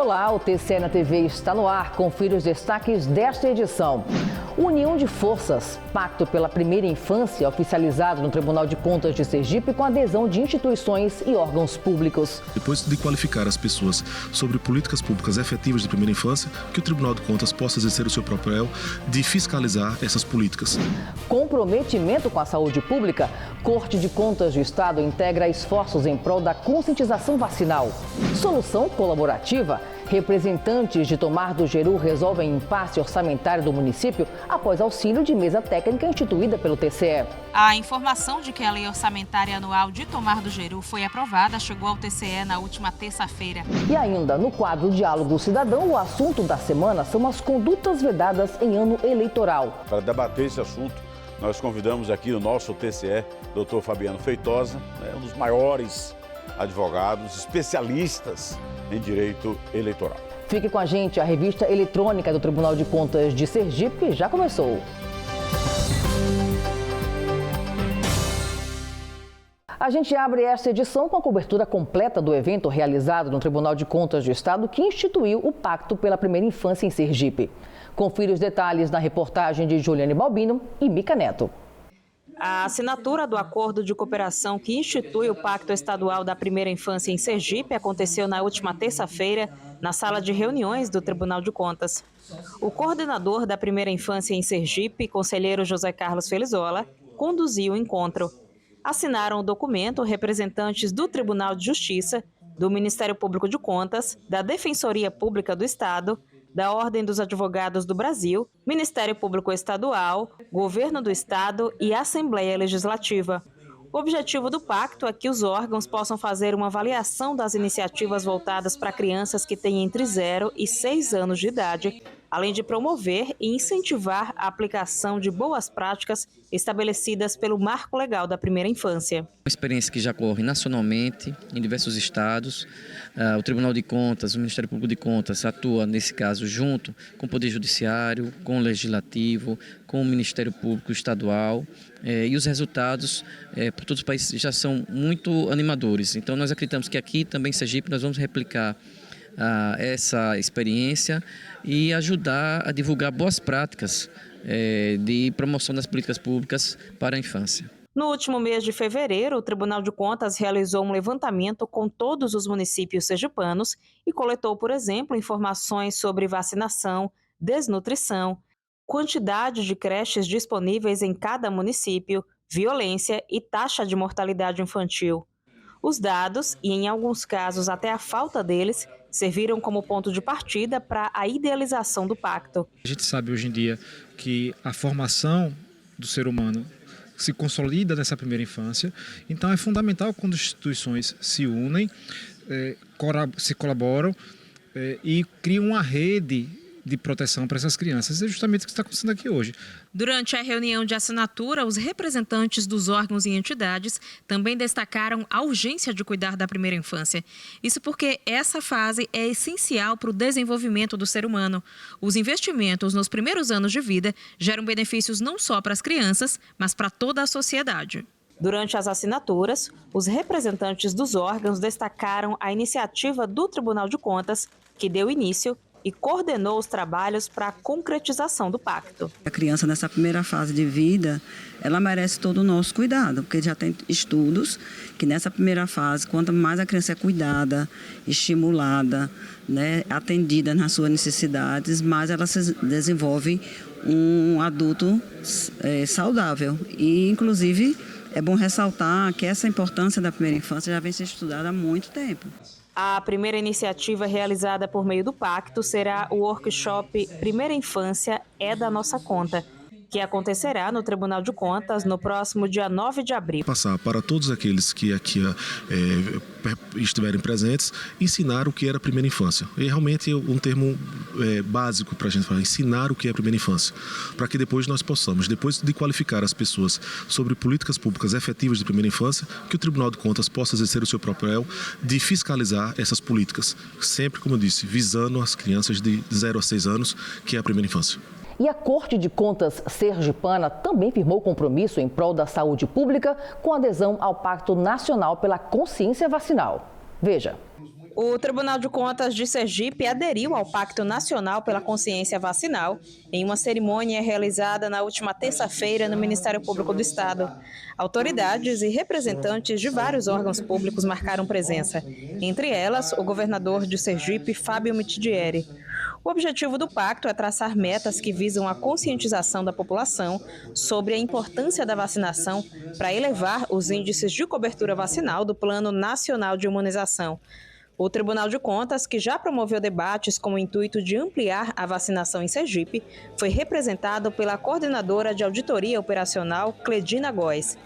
Olá, o TCE na TV está no ar. Confira os destaques desta edição. União de forças, pacto pela primeira infância oficializado no Tribunal de Contas de Sergipe com adesão de instituições e órgãos públicos. Depois de qualificar as pessoas sobre políticas públicas efetivas de primeira infância, que o Tribunal de Contas possa exercer o seu papel de fiscalizar essas políticas. Comprometimento com a saúde pública, Corte de Contas do Estado integra esforços em prol da conscientização vacinal. Solução colaborativa, representantes de Tomar do Jeru resolvem impasse orçamentário do município após auxílio de mesa técnica instituída pelo TCE. A informação de que a lei orçamentária anual de Tomar do Jeru foi aprovada chegou ao TCE na última terça-feira. E ainda no quadro Diálogo Cidadão, o assunto da semana são as condutas vedadas em ano eleitoral. Para debater esse assunto, nós convidamos aqui o nosso TCE, Dr. Fabiano Feitosa, um dos maiores advogados, especialistas em direito eleitoral. Fique com a gente, a revista eletrônica do Tribunal de Contas de Sergipe já começou. A gente abre esta edição com a cobertura completa do evento realizado no Tribunal de Contas do Estado que instituiu o Pacto pela Primeira Infância em Sergipe. Confira os detalhes na reportagem de Juliane Balbino e Mica Neto. A assinatura do acordo de cooperação que institui o Pacto Estadual da Primeira Infância em Sergipe aconteceu na última terça-feira na sala de reuniões do Tribunal de Contas. O coordenador da Primeira Infância em Sergipe, conselheiro José Carlos Felizola, conduziu o encontro. Assinaram o documento representantes do Tribunal de Justiça, do Ministério Público de Contas, da Defensoria Pública do Estado, da Ordem dos Advogados do Brasil, Ministério Público Estadual, Governo do Estado e Assembleia Legislativa. O objetivo do pacto é que os órgãos possam fazer uma avaliação das iniciativas voltadas para crianças que têm entre 0 e 6 anos de idade, além de promover e incentivar a aplicação de boas práticas estabelecidas pelo Marco Legal da Primeira Infância. Uma experiência que já ocorre nacionalmente, em diversos estados. O Tribunal de Contas, o Ministério Público de Contas atua, nesse caso, junto com o Poder Judiciário, com o Legislativo, com o Ministério Público Estadual. E os resultados por todos os países já são muito animadores. Então, nós acreditamos que aqui também em Sergipe nós vamos replicar essa experiência e ajudar a divulgar boas práticas de promoção das políticas públicas para a infância. No último mês de fevereiro, o Tribunal de Contas realizou um levantamento com todos os municípios sergipanos e coletou, por exemplo, informações sobre vacinação, desnutrição, quantidade de creches disponíveis em cada município, violência e taxa de mortalidade infantil. Os dados, e em alguns casos até a falta deles, serviram como ponto de partida para a idealização do pacto. A gente sabe hoje em dia que a formação do ser humano se consolida nessa primeira infância, então é fundamental quando as instituições se unem, se colaboram e criam uma rede de proteção para essas crianças. É justamente o que está acontecendo aqui hoje. Durante a reunião de assinatura, os representantes dos órgãos e entidades também destacaram a urgência de cuidar da primeira infância. Isso porque essa fase é essencial para o desenvolvimento do ser humano. Os investimentos nos primeiros anos de vida geram benefícios não só para as crianças, mas para toda a sociedade. Durante as assinaturas, os representantes dos órgãos destacaram a iniciativa do Tribunal de Contas, que deu início e coordenou os trabalhos para a concretização do pacto. A criança nessa primeira fase de vida, ela merece todo o nosso cuidado, porque já tem estudos que nessa primeira fase, quanto mais a criança é cuidada, estimulada, atendida nas suas necessidades, mais ela se desenvolve um adulto saudável. E, inclusive, é bom ressaltar que essa importância da primeira infância já vem sendo estudada há muito tempo. A primeira iniciativa realizada por meio do pacto será o workshop Primeira Infância é da Nossa Conta, que acontecerá no Tribunal de Contas no próximo dia 9 de abril. Passar para todos aqueles que aqui estiverem presentes, ensinar o que era a primeira infância. E realmente é um termo básico para a gente falar, ensinar o que é a primeira infância, para que depois nós possamos, depois de qualificar as pessoas sobre políticas públicas efetivas de primeira infância, que o Tribunal de Contas possa exercer o seu papel de fiscalizar essas políticas, sempre, como eu disse, visando as crianças de 0 a 6 anos, que é a primeira infância. E a Corte de Contas sergipana também firmou compromisso em prol da saúde pública com adesão ao Pacto Nacional pela Consciência Vacinal. Veja. O Tribunal de Contas de Sergipe aderiu ao Pacto Nacional pela Consciência Vacinal em uma cerimônia realizada na última terça-feira no Ministério Público do Estado. Autoridades e representantes de vários órgãos públicos marcaram presença, entre elas o governador de Sergipe, Fábio Mitidieri. O objetivo do pacto é traçar metas que visam a conscientização da população sobre a importância da vacinação para elevar os índices de cobertura vacinal do Plano Nacional de Imunização. O Tribunal de Contas, que já promoveu debates com o intuito de ampliar a vacinação em Sergipe, foi representado pela coordenadora de auditoria operacional, Cledina Góes.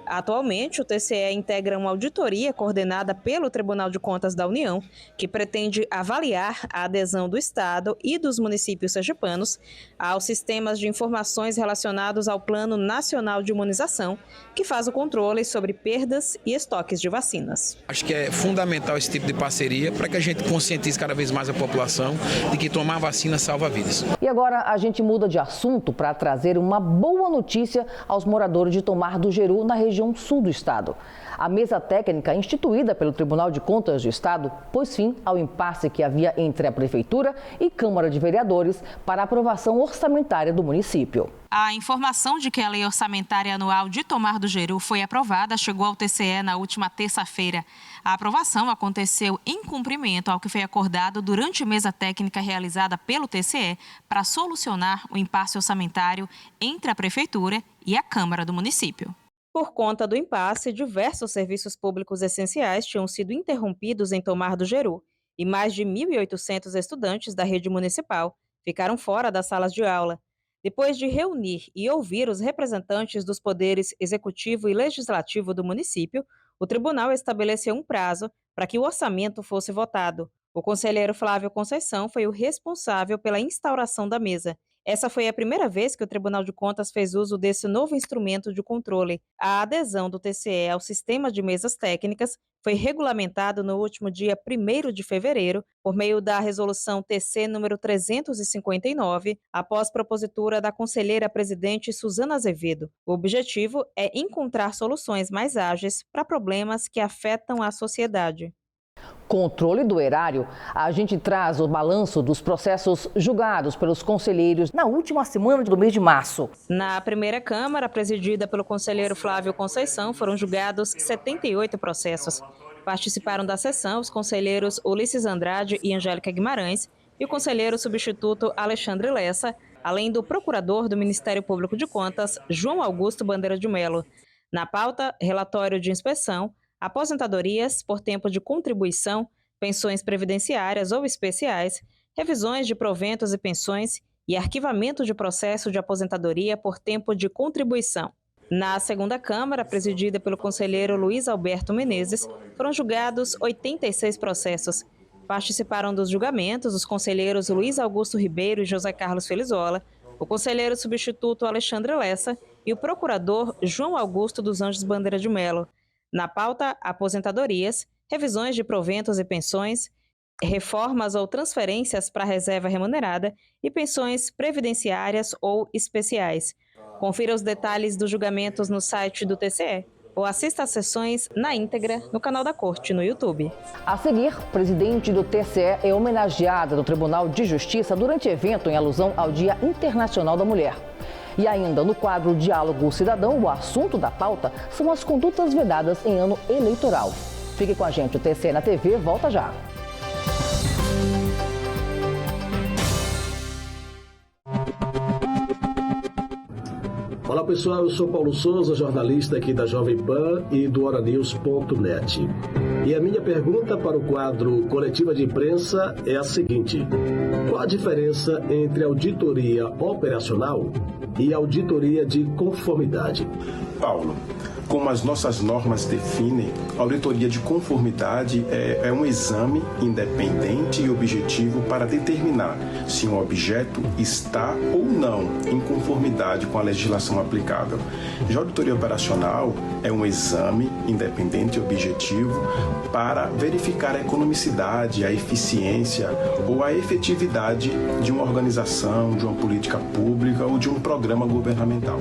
Atualmente, o TCE integra uma auditoria coordenada pelo Tribunal de Contas da União, que pretende avaliar a adesão do Estado e dos municípios sergipanos aos sistemas de informações relacionados ao Plano Nacional de Imunização, que faz o controle sobre perdas e estoques de vacinas. Acho que é fundamental esse tipo de parceria para que a gente conscientize cada vez mais a população de que tomar vacina salva vidas. E agora a gente muda de assunto para trazer uma boa notícia aos moradores de Tomar do Jeru, na região sul do estado. A mesa técnica instituída pelo Tribunal de Contas do Estado pôs fim ao impasse que havia entre a Prefeitura e Câmara de Vereadores para a aprovação orçamentária do município. A informação de que a Lei Orçamentária Anual de Tomar do Jeru foi aprovada chegou ao TCE na última terça-feira. A aprovação aconteceu em cumprimento ao que foi acordado durante a mesa técnica realizada pelo TCE para solucionar o impasse orçamentário entre a Prefeitura e a Câmara do município. Por conta do impasse, diversos serviços públicos essenciais tinham sido interrompidos em Tomar do Jeru e mais de 1.800 estudantes da rede municipal ficaram fora das salas de aula. Depois de reunir e ouvir os representantes dos poderes executivo e legislativo do município, o tribunal estabeleceu um prazo para que o orçamento fosse votado. O conselheiro Flávio Conceição foi o responsável pela instauração da mesa. Essa foi a primeira vez que o Tribunal de Contas fez uso desse novo instrumento de controle. A adesão do TCE ao sistema de mesas técnicas foi regulamentado no último dia 1º de fevereiro, por meio da resolução TC número 359, após propositura da conselheira-presidente Suzana Azevedo. O objetivo é encontrar soluções mais ágeis para problemas que afetam a sociedade. Controle do erário, a gente traz o balanço dos processos julgados pelos conselheiros na última semana do mês de março. Na primeira Câmara, presidida pelo conselheiro Flávio Conceição, foram julgados 78 processos. Participaram da sessão os conselheiros Ulisses Andrade e Angélica Guimarães e o conselheiro substituto Alexandre Lessa, além do procurador do Ministério Público de Contas, João Augusto Bandeira de Melo. Na pauta, relatório de inspeção, aposentadorias por tempo de contribuição, pensões previdenciárias ou especiais, revisões de proventos e pensões e arquivamento de processo de aposentadoria por tempo de contribuição. Na segunda Câmara, presidida pelo conselheiro Luiz Alberto Menezes, foram julgados 86 processos. Participaram dos julgamentos os conselheiros Luiz Augusto Ribeiro e José Carlos Felizola, o conselheiro substituto Alexandre Lessa e o procurador João Augusto dos Anjos Bandeira de Melo. Na pauta, aposentadorias, revisões de proventos e pensões, reformas ou transferências para reserva remunerada e pensões previdenciárias ou especiais. Confira os detalhes dos julgamentos no site do TCE ou assista às sessões na íntegra no canal da Corte no YouTube. A seguir, o presidente do TCE é homenageada no Tribunal de Justiça durante evento em alusão ao Dia Internacional da Mulher. E ainda no quadro Diálogo Cidadão, o assunto da pauta são as condutas vedadas em ano eleitoral. Fique com a gente, o TCE na TV volta já. Olá pessoal, eu sou Paulo Souza, jornalista aqui da Jovem Pan e do horanews.net. E a minha pergunta para o quadro Coletiva de Imprensa é a seguinte: qual a diferença entre auditoria operacional e auditoria de conformidade? Paulo, como as nossas normas definem, a auditoria de conformidade é um exame independente e objetivo para determinar se um objeto está ou não em conformidade com a legislação aplicável. Já a auditoria operacional é um exame independente e objetivo para verificar a economicidade, a eficiência ou a efetividade de uma organização, de uma política pública ou de um programa governamental.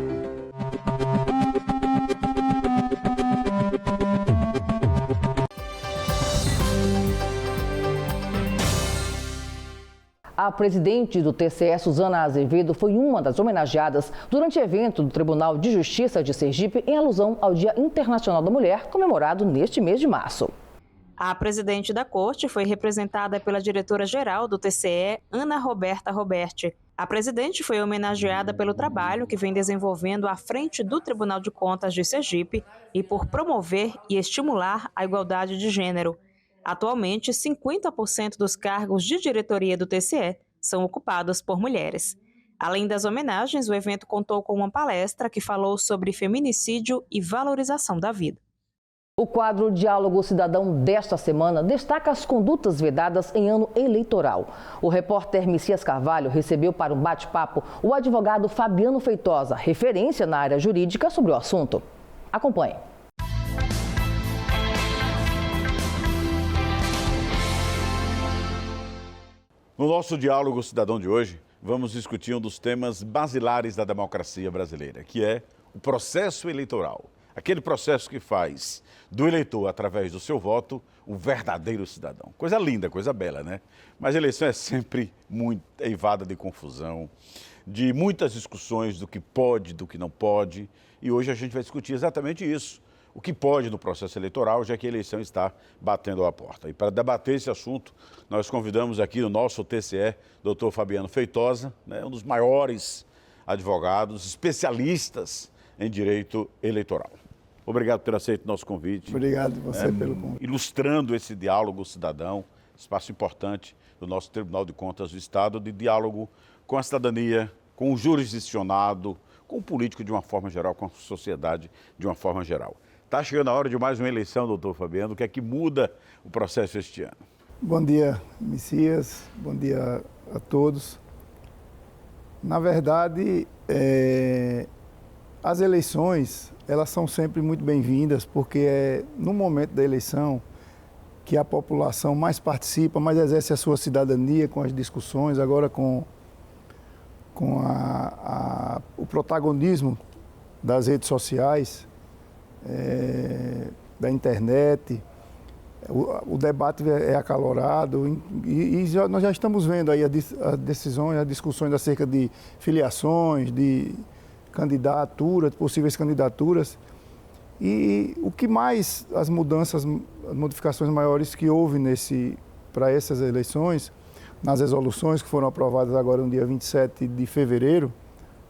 A presidente do TCE, Suzana Azevedo, foi uma das homenageadas durante evento do Tribunal de Justiça de Sergipe em alusão ao Dia Internacional da Mulher, comemorado neste mês de março. A presidente da corte foi representada pela diretora-geral do TCE, Ana Roberta Roberti. A presidente foi homenageada pelo trabalho que vem desenvolvendo à frente do Tribunal de Contas de Sergipe e por promover e estimular a igualdade de gênero. Atualmente, 50% dos cargos de diretoria do TCE são ocupados por mulheres. Além das homenagens, o evento contou com uma palestra que falou sobre feminicídio e valorização da vida. O quadro Diálogo Cidadão desta semana destaca as condutas vedadas em ano eleitoral. O repórter Messias Carvalho recebeu para um bate-papo o advogado Fabiano Feitosa, referência na área jurídica sobre o assunto. Acompanhe. No nosso Diálogo Cidadão de hoje, vamos discutir um dos temas basilares da democracia brasileira, que é o processo eleitoral. Aquele processo que faz do eleitor, através do seu voto, o verdadeiro cidadão. Coisa linda, coisa bela, né? Mas a eleição é sempre muito eivada de confusão, de muitas discussões do que pode, do que não pode. E hoje a gente vai discutir exatamente isso. O que pode no processo eleitoral, já que a eleição está batendo a porta. E para debater esse assunto, nós convidamos aqui no nosso TCE, Dr. Fabiano Feitosa, um dos maiores advogados, especialistas em direito eleitoral. Obrigado por ter aceito o nosso convite. Obrigado você pelo convite. Ilustrando esse diálogo cidadão, espaço importante do nosso Tribunal de Contas do Estado, de diálogo com a cidadania, com o jurisdicionado, com o político de uma forma geral, com a sociedade de uma forma geral. Está chegando a hora de mais uma eleição, doutor Fabiano. O que é que muda o processo este ano? Bom dia, Messias. Bom dia a todos. Na verdade, as eleições, elas são sempre muito bem-vindas, porque é no momento da eleição que a população mais participa, mais exerce a sua cidadania com as discussões, agora com o protagonismo das redes sociais, da internet, o debate é acalorado e nós já estamos vendo aí as discussões acerca de filiações, de candidaturas, possíveis candidaturas. E o que mais, as modificações maiores que houve para essas eleições, nas resoluções que foram aprovadas agora no dia 27 de fevereiro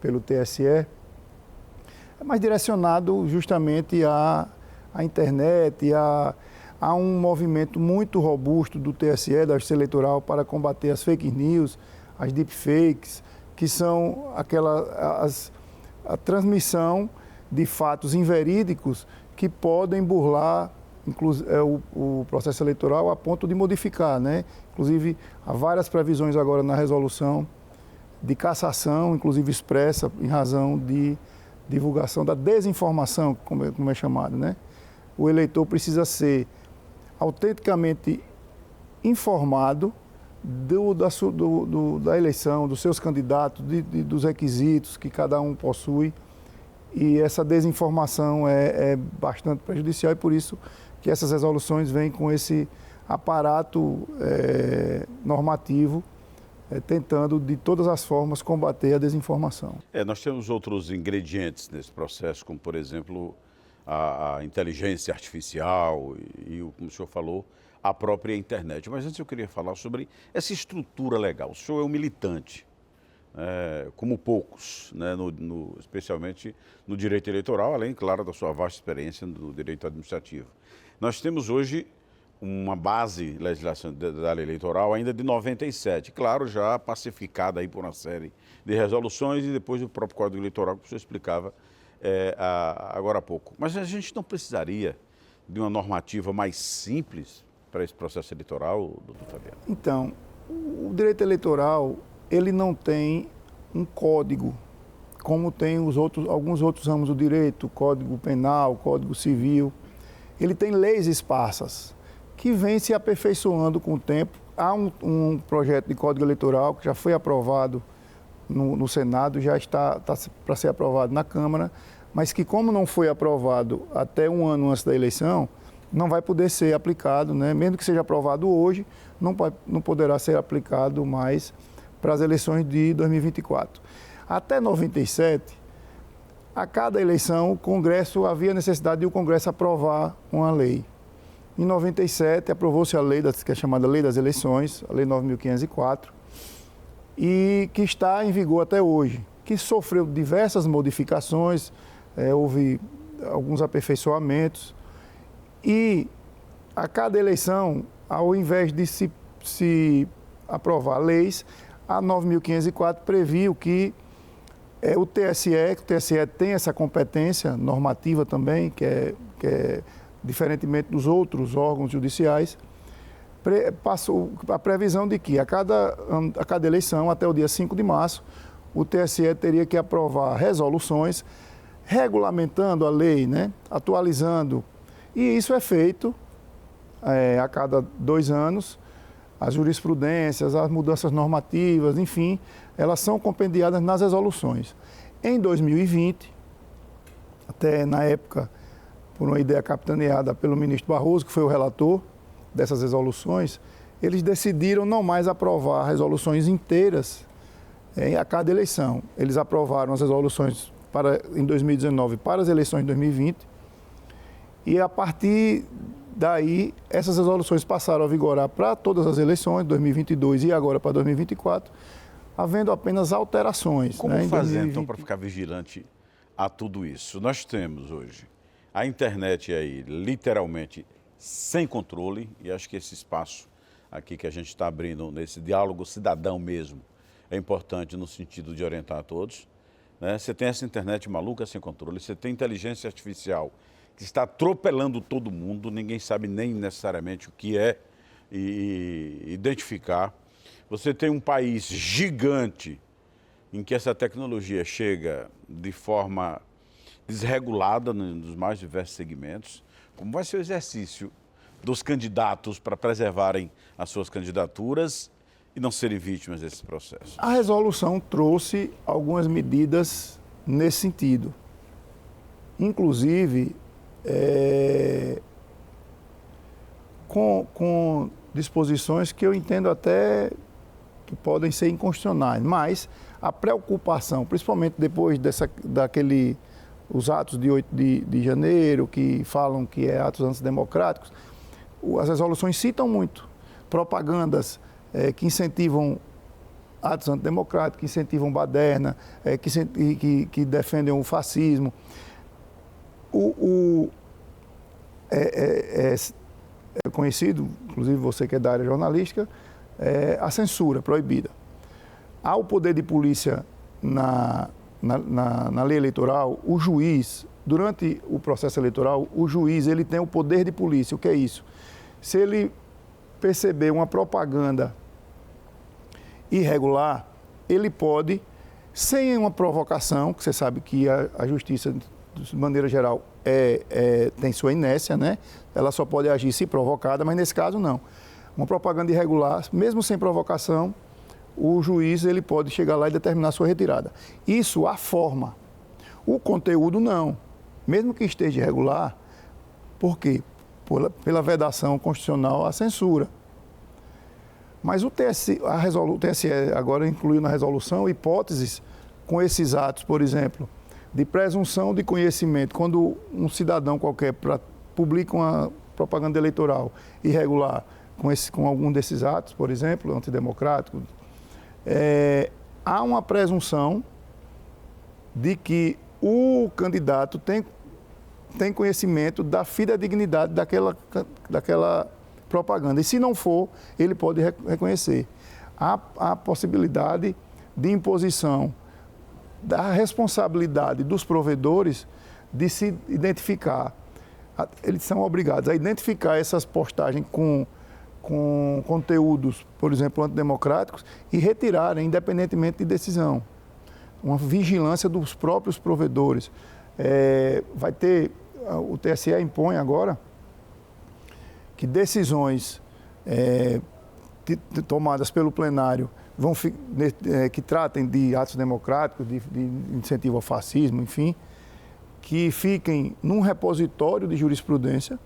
pelo TSE, é mais direcionado justamente à internet, a um movimento muito robusto do TSE, da Justiça Eleitoral, para combater as fake news, as deepfakes, que são a transmissão de fatos inverídicos que podem burlar o processo eleitoral a ponto de modificar, né? Inclusive, há várias previsões agora na resolução de cassação, inclusive expressa em razão de divulgação da desinformação, como é chamado, né? O eleitor precisa ser autenticamente informado da eleição, dos seus candidatos, dos requisitos que cada um possui. E essa desinformação é bastante prejudicial e por isso que essas resoluções vêm com esse aparato normativo, tentando de todas as formas combater a desinformação. Nós temos outros ingredientes nesse processo, como por exemplo a inteligência artificial e, como o senhor falou, a própria internet. Mas antes eu queria falar sobre essa estrutura legal. O senhor é um militante, como poucos, né, especialmente no direito eleitoral, além, claro, da sua vasta experiência no direito administrativo. Nós temos hoje uma base legislação da lei eleitoral ainda de 97, claro, já pacificada aí por uma série de resoluções e depois do próprio Código Eleitoral, que o senhor explicava agora há pouco. Mas a gente não precisaria de uma normativa mais simples para esse processo eleitoral, doutor Fabiano? Então, o direito eleitoral, ele não tem um código, como tem alguns outros ramos do direito, Código Penal, Código Civil. Ele tem leis esparsas, que vêm se aperfeiçoando com o tempo. Há um projeto de Código Eleitoral que já foi aprovado no Senado, já está para ser aprovado na Câmara, mas que, como não foi aprovado até um ano antes da eleição, não vai poder ser aplicado, né? Mesmo que seja aprovado hoje, não poderá ser aplicado mais para as eleições de 2024. Até 97, a cada eleição, o Congresso havia necessidade de o Congresso aprovar uma lei. Em 97, aprovou-se a lei, que é chamada Lei das Eleições, a Lei 9.504, e que está em vigor até hoje, que sofreu diversas modificações, houve alguns aperfeiçoamentos, e a cada eleição, ao invés de se aprovar leis, a 9.504 previu que o TSE tem essa competência normativa também, que é diferentemente dos outros órgãos judiciais, passou a previsão de que a cada eleição, até o dia 5 de março, o TSE teria que aprovar resoluções regulamentando a lei, né? Atualizando. E isso é feito a cada 2 anos. As jurisprudências, as mudanças normativas, enfim, elas são compendiadas nas resoluções. Em 2020, até na época, por uma ideia capitaneada pelo ministro Barroso, que foi o relator dessas resoluções, eles decidiram não mais aprovar resoluções inteiras a cada eleição. Eles aprovaram as resoluções em 2019 para as eleições de 2020 e, a partir daí, essas resoluções passaram a vigorar para todas as eleições, 2022 e agora para 2024, havendo apenas alterações. Como né, fazer, então, para ficar vigilante a tudo isso? Nós temos hoje a internet aí, literalmente, sem controle, e acho que esse espaço aqui que a gente está abrindo, nesse diálogo cidadão mesmo, é importante no sentido de orientar a todos. Né? Você tem essa internet maluca sem controle, você tem inteligência artificial que está atropelando todo mundo, ninguém sabe nem necessariamente o que é e identificar. Você tem um país gigante em que essa tecnologia chega de forma desregulada nos mais diversos segmentos. Como vai ser o exercício dos candidatos para preservarem as suas candidaturas e não serem vítimas desse processo? A resolução trouxe algumas medidas nesse sentido. Inclusive, com disposições que eu entendo até que podem ser inconstitucionais, mas a preocupação, principalmente depois os atos de 8 de janeiro, que falam que é atos antidemocráticos, as resoluções citam muito propagandas que incentivam atos antidemocráticos, que incentivam baderna, que defendem o fascismo. É conhecido, inclusive você que é da área jornalística, a censura proibida. Há o poder de polícia na lei eleitoral, o juiz, durante o processo eleitoral, o juiz ele tem o poder de polícia. O que é isso? Se ele perceber uma propaganda irregular, ele pode, sem uma provocação, que você sabe que a justiça, de maneira geral, tem sua inércia, né? Ela só pode agir se provocada, mas nesse caso não. Uma propaganda irregular, mesmo sem provocação, o juiz ele pode chegar lá e determinar sua retirada. Isso a forma. O conteúdo não. Mesmo que esteja irregular, por quê? Pela vedação constitucional à censura. Mas o TSE agora incluiu na resolução hipóteses com esses atos, por exemplo, de presunção de conhecimento. Quando um cidadão qualquer publica uma propaganda eleitoral irregular com algum desses atos, por exemplo, antidemocrático, há uma presunção de que o candidato tem conhecimento da fidedignidade daquela propaganda. E se não for, ele pode reconhecer. Há possibilidade de imposição da responsabilidade dos provedores de se identificar. Eles são obrigados a identificar essas postagens com conteúdos, por exemplo, antidemocráticos e retirarem, independentemente de decisão. Uma vigilância dos próprios provedores. O TSE impõe agora que decisões tomadas pelo plenário que tratem de atos democráticos, de incentivo ao fascismo, enfim, que fiquem num repositório de jurisprudência,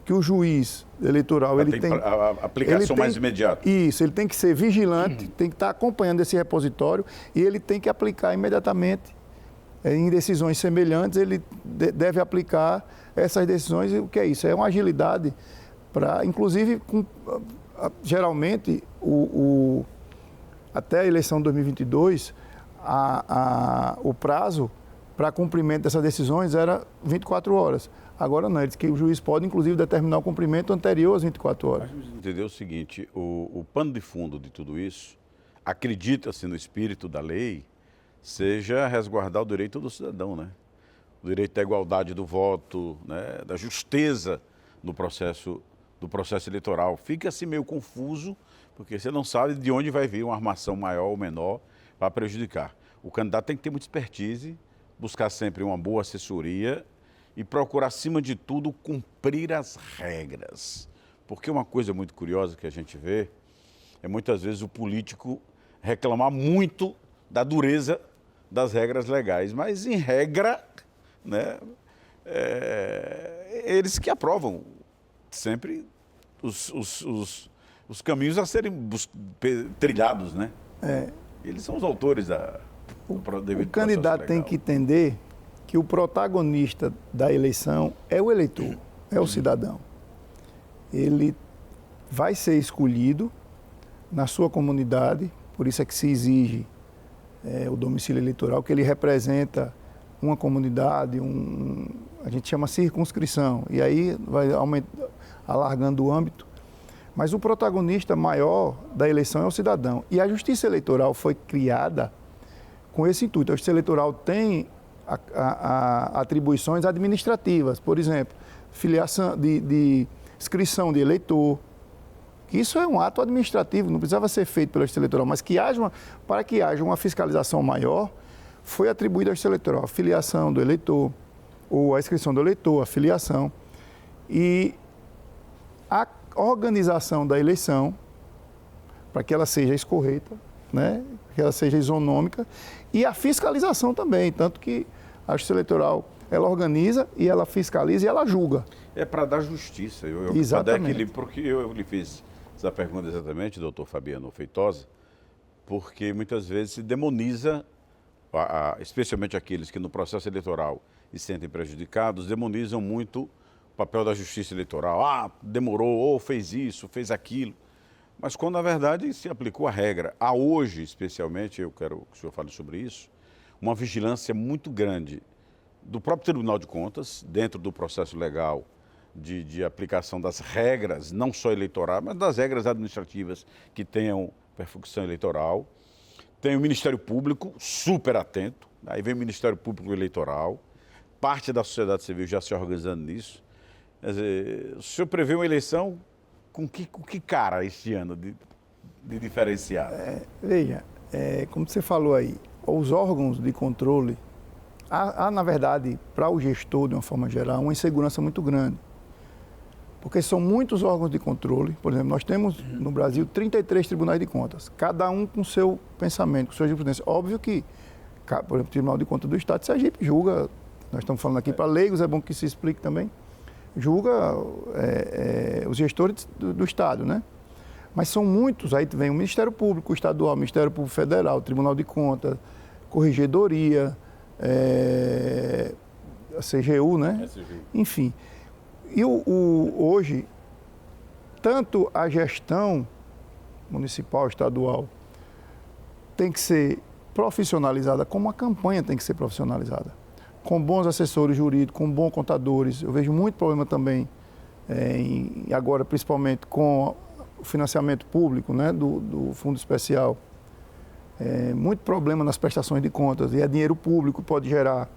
que o juiz eleitoral ele tem a aplicação mais imediata. Isso, ele tem que ser vigilante, tem que estar acompanhando esse repositório e ele tem que aplicar imediatamente em decisões semelhantes, ele deve aplicar essas decisões. E o que é isso? É uma agilidade para, inclusive, geralmente, até a eleição de 2022, o prazo para cumprimento dessas decisões era 24 horas. Agora não, ele diz que o juiz pode, inclusive, determinar o cumprimento anterior às 24 horas. Mas entendeu o seguinte, o pano de fundo de tudo isso, acredita-se no espírito da lei, seja resguardar o direito do cidadão, né? O direito da igualdade do voto, né? Da justeza do processo eleitoral. Fica assim meio confuso, porque você não sabe de onde vai vir uma armação maior ou menor para prejudicar. O candidato tem que ter muita expertise, buscar sempre uma boa assessoria e procurar, acima de tudo, cumprir as regras. Porque uma coisa muito curiosa que a gente vê é muitas vezes o político reclamar muito da dureza das regras legais, mas em regra, né, eles que aprovam sempre os caminhos a serem trilhados, né? Eles são os autores do O candidato tem que entender que o protagonista da eleição é o eleitor, é o cidadão. Ele vai ser escolhido na sua comunidade, por isso é que se exige o domicílio eleitoral, que ele representa uma comunidade, a gente chama circunscrição, e aí vai alargando o âmbito. Mas o protagonista maior da eleição é o cidadão. E a Justiça Eleitoral foi criada com esse intuito. A Justiça Eleitoral tem atribuições administrativas, por exemplo, filiação de inscrição de eleitor. Isso é um ato administrativo, não precisava ser feito pela Justiça Eleitoral, mas para que haja uma fiscalização maior, foi atribuída à Justiça Eleitoral a filiação do eleitor, ou a inscrição do eleitor, a filiação, e a organização da eleição, para que ela seja escorreta, né? Que ela seja isonômica, e a fiscalização também, tanto que a Justiça Eleitoral, ela organiza e ela fiscaliza e ela julga. É para dar justiça. Exatamente. Porque eu lhe fiz essa pergunta exatamente, doutor Fabiano Feitosa, porque muitas vezes se demoniza, especialmente aqueles que no processo eleitoral se sentem prejudicados, demonizam muito o papel da Justiça Eleitoral. Demorou, ou fez isso, fez aquilo. Mas quando, na verdade, se aplicou a regra. Há hoje, especialmente, eu quero que o senhor fale sobre isso, uma vigilância muito grande do próprio Tribunal de Contas, dentro do processo legal de aplicação das regras, não só eleitorais, mas das regras administrativas que tenham perfuncção eleitoral. Tem o Ministério Público, super atento, aí vem o Ministério Público Eleitoral, parte da sociedade civil já se organizando nisso. Quer dizer, o senhor prevê uma eleição com que cara este ano de diferenciado? Veja, como você falou aí, os órgãos de controle, há na verdade, para o gestor, de uma forma geral, uma insegurança muito grande. Porque são muitos órgãos de controle. Por exemplo, nós temos no Brasil 33 tribunais de contas, cada um com seu pensamento, com sua jurisprudência. Óbvio que, por exemplo, o Tribunal de Contas do Estado de Sergipe julga, nós estamos falando aqui para leigos, é bom que se explique também, julga os gestores do Estado, né? Mas são muitos, aí vem o Ministério Público Estadual, o Ministério Público Federal, o Tribunal de Contas, Corregedoria, a CGU, né? Enfim. E hoje, tanto a gestão municipal, estadual, tem que ser profissionalizada, como a campanha tem que ser profissionalizada. Com bons assessores jurídicos, com bons contadores. Eu vejo muito problema também, agora principalmente com o financiamento público, né, do Fundo Especial. Muito problema nas prestações de contas, e é dinheiro público, pode gerar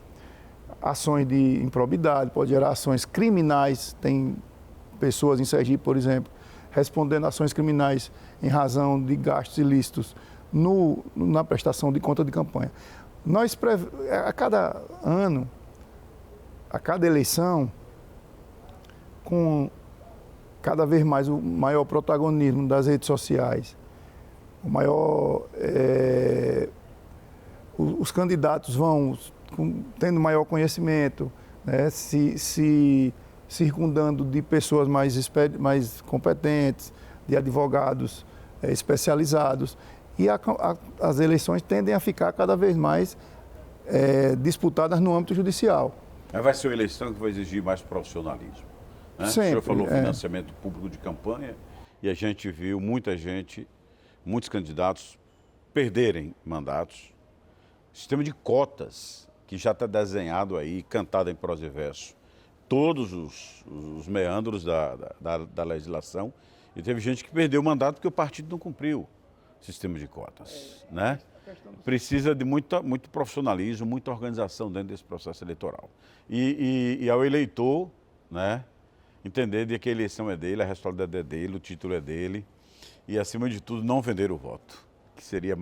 ações de improbidade, pode gerar ações criminais. Tem pessoas em Sergipe, por exemplo, respondendo ações criminais em razão de gastos ilícitos na prestação de conta de campanha. A cada ano, a cada eleição, com cada vez mais o maior protagonismo das redes sociais, os candidatos vão tendo maior conhecimento, né? Se circundando de pessoas mais competentes, de advogados especializados. E as eleições tendem a ficar cada vez mais disputadas no âmbito judicial. Vai ser uma eleição que vai exigir mais profissionalismo. Né? Sempre, o senhor falou financiamento público de campanha e a gente viu muitos candidatos perderem mandatos. Sistema de cotas, que já está desenhado aí, cantado em prosa e verso. Todos os meandros da legislação. E teve gente que perdeu o mandato porque o partido não cumpriu o sistema de cotas. Né? Precisa de muito profissionalismo, muita organização dentro desse processo eleitoral. E ao eleitor, né, entender de que a eleição é dele, a responsabilidade é dele, o título é dele. E, acima de tudo, não vender o voto, que seria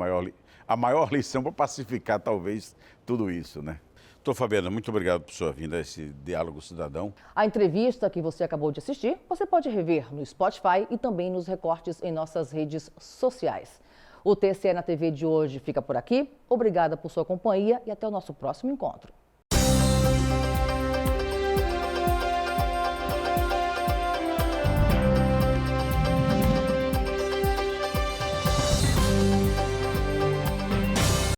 a maior lição para pacificar, talvez, tudo isso, né? Doutor Fabiana, muito obrigado por sua vinda a esse Diálogo Cidadão. A entrevista que você acabou de assistir, você pode rever no Spotify e também nos recortes em nossas redes sociais. O TCE na TV de hoje fica por aqui. Obrigada por sua companhia e até o nosso próximo encontro.